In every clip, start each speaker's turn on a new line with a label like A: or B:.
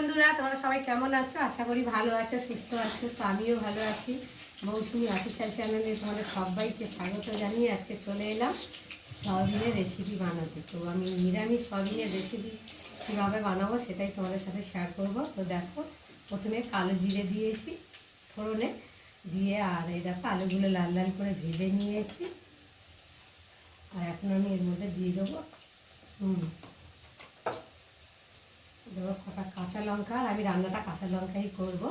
A: বন্ধুরা, তোমরা সবাই কেমন আছো? আশা করি ভালো আছো, সুস্থ আছো। তো আমিও ভালো আছি। মৌসুমি অফিসিয়াল চ্যানেলে তোমাদের সবাইকে স্বাগত জানিয়ে আজকে চলে এলাম সয়াবিনের রেসিপি বানাতে। তো আমি নিরামিষ সয়াবিনের রেসিপি কীভাবে বানাবো সেটাই তোমাদের সাথে শেয়ার করব। তো দেখো, প্রথমে কালো জিরে দিয়েছি ফোড়নে দিয়ে, আর এই দেখো আলুগুলো লাল লাল করে ভেজে নিয়েছি। আর এখন আমি এর মধ্যে দিয়ে দেবো দেবো কটা কাঁচা লঙ্কা। আর আমি রান্নাটা কাঁচা লঙ্কাই করবো।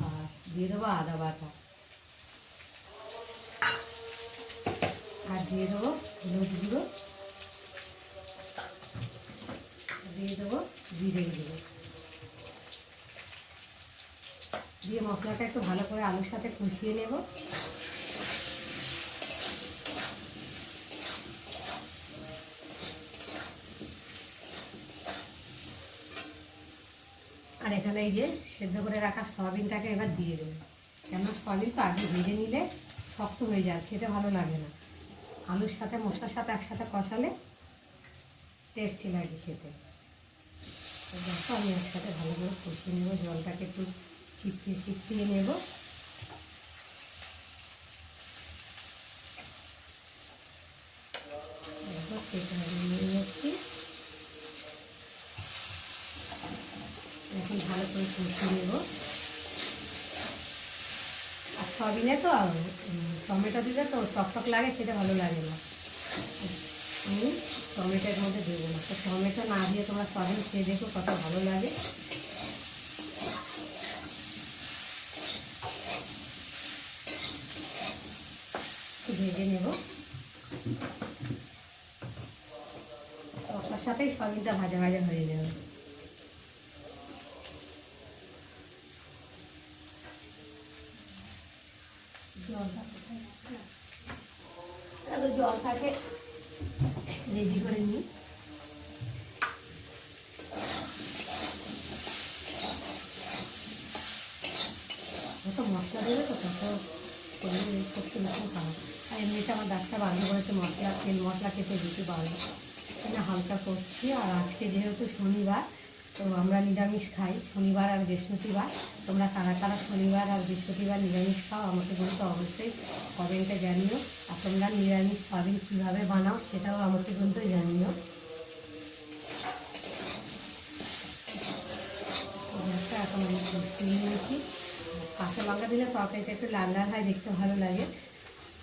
A: আর দিয়ে দেবো আদা বাটা, আর দিয়ে দেবো হলুদ গুঁড়ো, দিয়ে দেবো জিরে গুঁড়ো, দিয়ে মশলাটা একটু ভালো করে আলুর সাথে কষিয়ে নেব। আর এখানে এই যে সেদ্ধ করে রাখা সয়াবিনটাকে এবার দিয়ে দেবো। কেন সয়াবিন তো আগে ভেজে নিলে শক্ত হয়ে যাচ্ছে, এটা ভালো লাগে না। আলুর সাথে মশলার সাথে একসাথে কষালে টেস্টি লাগে খেতে। দেখো আমি একসাথে ভালো করে কষিয়ে নেবো, জলটাকে একটু চিপড়িয়ে নেব। দেখো সেটা নিয়ে নিচ্ছি, এখন ভালো করে কষিয়ে নেব। আর সয়াবিনে তো টমেটো দিলে তো টকটক লাগে, খেতে ভালো লাগে না। আমি টমেটোর মধ্যে দেবো না, তো টমেটো না দিয়ে তোমরা সয়াবিন খেয়ে দেখো কত ভালো লাগে। ভেজে নেব, মশলার সাথেই সয়াবিনটা ভাজা ভাজা হয়ে যাবে। জলটাকে রেডি করে নিই। যত মশলা দেবে তো তত শরীরে শক্তি বেশি খারাপ। আর এমনিতে আমার ডাক্তার বাধ্য করেছে তেল মশলা খেতে দিতে পারবো না, হালকা করছি। আর আজকে যেহেতু শনিবার, তো আমরা নিরামিষ খাই শনিবার আর বৃহস্পতিবার। তোমরা কারা কারা শনিবার আর বৃহস্পতিবার নিরামিষ খাও আমাকে বলতে অবশ্যই কমেন্টে জানিও। আর তোমরা নিরামিষ সয়াবিন কীভাবে বানাও সেটাও আমাকে বলতে জানিও। এখন আমি কষিয়ে নিয়েছি। কাঁচা লঙ্কা দিলে তরকারিটা একটু লাল লাল হয়, দেখতে ভালো লাগে।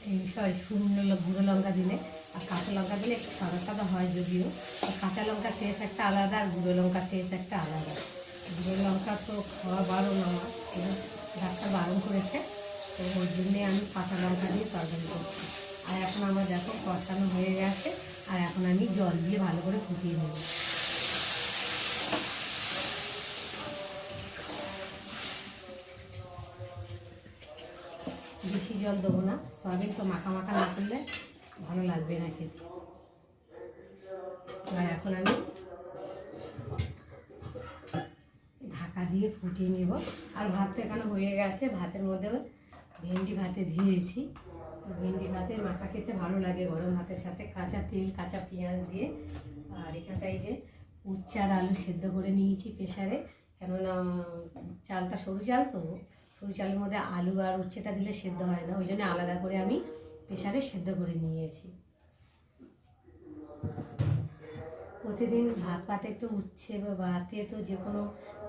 A: এই শুকনো গুঁড়ো লঙ্কা দিলে, আর কাঁচা লঙ্কা দিলে একটু সাদা সাদা হয় যদিও। কাঁচা লঙ্কার টেস্ট একটা আলাদা, আর গুঁড়ো লঙ্কার টেস্ট একটা আলাদা। গুঁড়ো লঙ্কা তো খাওয়া বারণ, আমার ডাক্তার বারণ করেছে, তো ওই জন্যে আমি কাঁচা লঙ্কা দিয়ে তরকারি করছি। আর এখন আমার দেখো কষানো হয়ে গেছে, আর এখন আমি জল দিয়ে ভালো করে ফুটিয়ে নেব। বেশি জল দেবো না, সয়াবিন তো মাখা মাখা না করলে ভালো লাগবে না খেতে। আর এখন আমি ঢাকা দিয়ে ফুটিয়ে নেব। আর ভাত তো এখানে হয়ে গেছে, ভাতের মধ্যে ভেন্ডি ভাতে দিয়েছি। ভেন্ডি ভাতে মাখা খেতে ভালো লাগে গরম ভাতের সাথে, কাঁচা তেল কাঁচা পেঁয়াজ দিয়ে। আর এখানটায় যে উচ্ছে আর আলু সেদ্ধ করে নিয়েছি প্রেসারে, কেননা চালটা সরু চাল, তো সরু চালের মধ্যে আলু আর উচ্ছেটা দিলে সেদ্ধ হয় না, ওই জন্য আলাদা করে আমি প্রেসারে সেদ্ধ করে নিয়েছি। প্রতিদিন ভাত পাতে একটু উচ্ছে বা ভাতে তো যে কোনো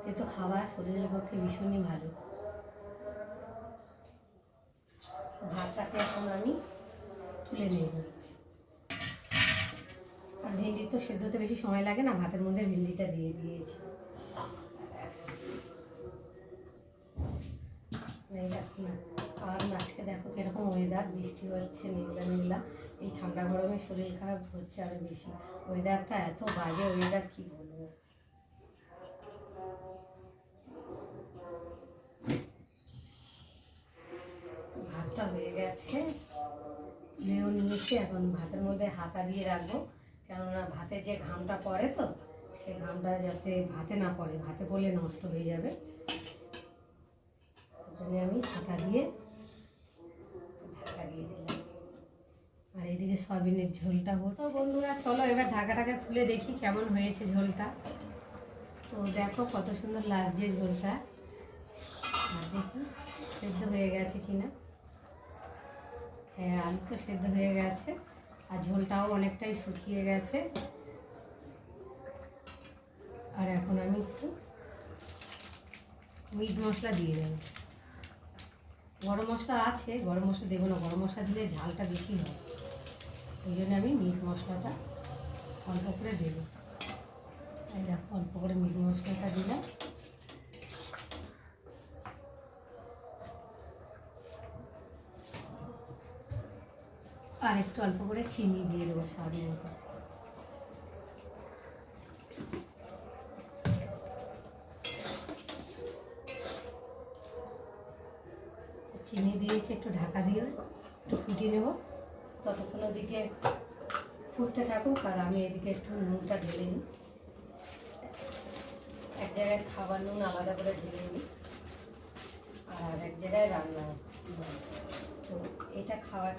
A: তেতো খাওয়া শরীরের পক্ষে ভীষণই ভালো। ভাতটাকে এখন আমি তুলে নেব। আর ভেন্ডি তো সেদ্ধ হতে বেশি সময় লাগে না, ভাতের মধ্যে ভেন্ডিটা দিয়ে দিয়েছি। এই দেখো না, আর আজকে দেখো কিরকম ওয়েদার, বৃষ্টি হচ্ছে মেঘলা মেঘলা। এই ঠান্ডা গরমে শরীর খারাপ হচ্ছে আরও বেশি। ওয়েদারটা এত বাজে ওয়েদার, কি বলবো। ভাতটা হয়ে গেছে, তুলেও নিয়েছি। এখন ভাতের মধ্যে হাতা দিয়ে রাখবো, কেননা ভাতে যে ঘামটা পড়ে, তো সে ঘামটা যাতে ভাতে না পড়ে, ভাতে পড়লে নষ্ট হয়ে যাবে। ওই জন্য আমি হাতা দিয়ে ঢাকা দিয়ে দিলাম। আর এইদিকে সয়াবিনের ঝোলটা হতো। বন্ধুরা চলো এবার ঢাকাটাকে খুলে দেখি কেমন হয়েছে ঝোলটা। তো দেখো কত সুন্দর লাগছে ঝোলটা। আর দেখুন সেদ্ধ হয়ে গেছে কিনা। হ্যাঁ, আলু তো সেদ্ধ হয়ে গেছে আর ঝোলটাও অনেকটাই শুকিয়ে গেছে। আর এখন আমি একটু মিট মশলা দিয়ে দেবো। গরম মশলা আছে, গরম মশলা দেবো না, গরম মশলা দিলে ঝালটা বেশি হয়, ওই জন্য আমি মিট মশলাটা অল্প করে দেবো। এই দেখো অল্প করে মিট মশলাটা দিলাম। আর একটু অল্প করে চিনি দিয়ে দেবো স্বাদ মতো। চিনি দিয়েছি, একটু ঢাকা দিয়ে একটু ফুটিয়ে নেব। ততক্ষণ ওদিকে ফুটতে থাকুক আর আমি এদিকে একটু নুনটা ঢেলে নিই। এক জায়গায় খাবার নুন আলাদা করে ঢেলে নিই আর এক জায়গায় রান্না। তো এটা খাবার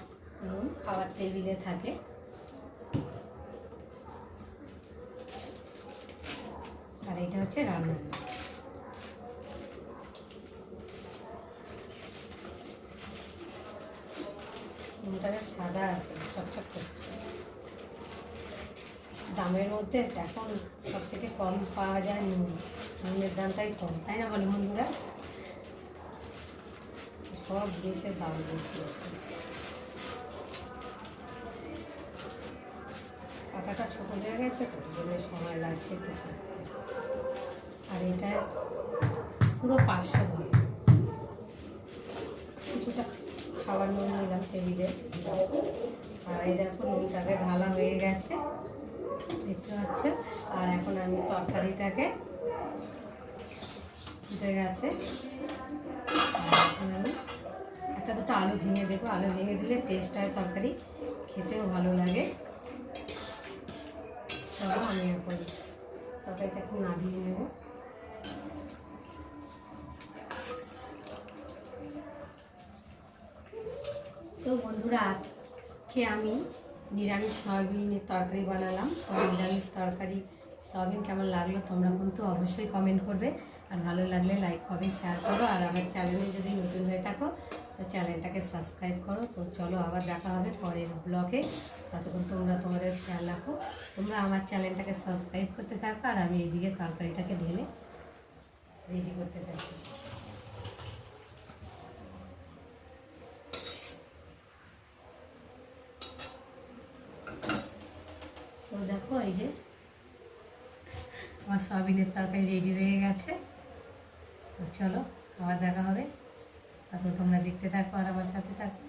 A: নুন খাবার টেবিলে থাকে, আর এটা হচ্ছে রান্না। নুনটা বেশ সাদা আছে, চকচক করছে। দামের মধ্যে এখন সব থেকে কম পাওয়া যায় নুন, নুনের দামটাই কম, তাই না বলো বন্ধুরা? সব জিনিসের দাম বেশি আছে। পাতাটা ছোটো হয়ে গেছে তো, জন্য সময় লাগছে একটু করতে। আর এটা পুরো 500 ধরে। কিছুটা খাবার নুন নিলাম টেবিলে। আর এই দেখো নুনটাকে ঢালা হয়ে গেছে, দেখতে পাচ্ছ। আর এখন আমি তরকারিটাকে ফুটে গেছে, এখন আমি একটা দুটো আলু ভেঙে দেবো। আলু ভেঙে দিলে টেস্ট হয়, তরকারি খেতেও ভালো লাগে। চলো আমি এখন তরকারিটা একটু নামিয়ে নেব। তো বন্ধুরা, আজকে আমি নিরামিষ সয়াবিনের তরকারি বানালাম। নিরামিষ তরকারি সয়াবিন কেমন লাগলো তোমরা কিন্তু অবশ্যই কমেন্ট করবে। আর ভালো লাগলে লাইক কমেন্ট শেয়ার করো। আর আমার চ্যানেলে যদি নতুন হয়ে থাকো তো চ্যানেলটাকে সাবস্ক্রাইব করো। তো চলো আবার দেখা হবে পরের ব্লগে। ততক্ষণ তোমরা তোমাদের খেয়াল রাখো। তোমরা আমার চ্যানেলটাকে সাবস্ক্রাইব করতে থাকো আর আমি এইদিকে তরকারিটাকে ঢেলে রেডি করতে থাকি। তো দেখো এই যে আমার সয়াবিনের তরকারি রেডি হয়ে গেছে। তো চলো আবার দেখা হবে, তারপর তোমরা দেখতে থাকো আর আমার সাথে থাকো।